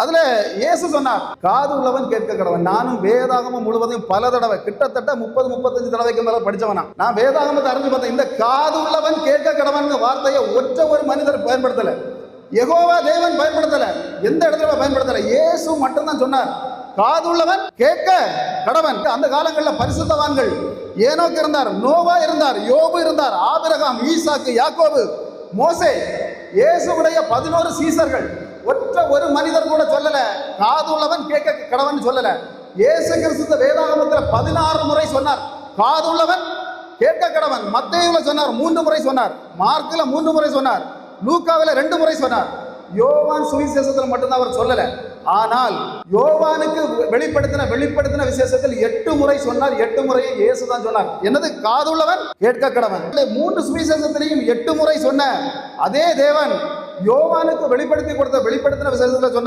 அதுல இயேசு சொன்னார், காது உள்ளவன் கேட்க கடவன். நானும் வேதாகமம் முழுவதையும் பல தடவை, கிட்டத்தட்ட 30-35 தடவைக்கு மேல படிச்சவனா. நான் வேதாகமத்தை அறிஞ்சு பார்த்தேன். இந்த காது உள்ளவன் கேட்க கடவன் வார்த்தையை ஒற்ற ஒரு மனிதர் பயன்படுத்தல, யெகோவா தேவன் பயன்படுத்தல, எந்த இடத்துல பயன்படுத்தல, இயேசு மட்டும்தான் சொன்னார், காது உள்ளவன் கேட்க கடவன். அந்த காலங்களில் பரிசுத்தவான்கள் ஏனோக்கு இருந்தார், நோவா இருந்தார், யோபு இருந்தார், ஆபிரகாம், ஈசாக்கு, யாக்கோபு, மோசே, இயேசுவுடைய 11 சீசர்கள். ஒற்ற ஒரு மனிதர் கூட சொல்லல காது உள்ளவன் கேட்க கடவன் சொல்லல. இயேசு கிறிஸ்து வேதாகமத்தில் 16 முறை சொன்னார் காது உள்ளவன் கேட்க கடவன். மத்தேயுல சொன்னார் 3 முறை சொன்னார், மார்க்ல 3 முறை சொன்னார், லூக்காவில 2 முறை சொன்னார். யோவான் சுவிசேஷத்தில் மட்டும்தான் அவர் சொல்லல. ஆனால் யோவானுக்கு வெளிப்படுத்தின விசேஷத்தில் 8 முறை சொன்னார். 8 முறையை இயேசு தான் சொன்னார். என்னது? காதுள்ளவன் கேட்க கடவன். 3 சுவிசேஷத்திலையும் 8 முறை சொன்ன அதே தேவன் யோவானுக்கு வெளிப்படுத்தின விசேஷத்தில் சொன்னார்.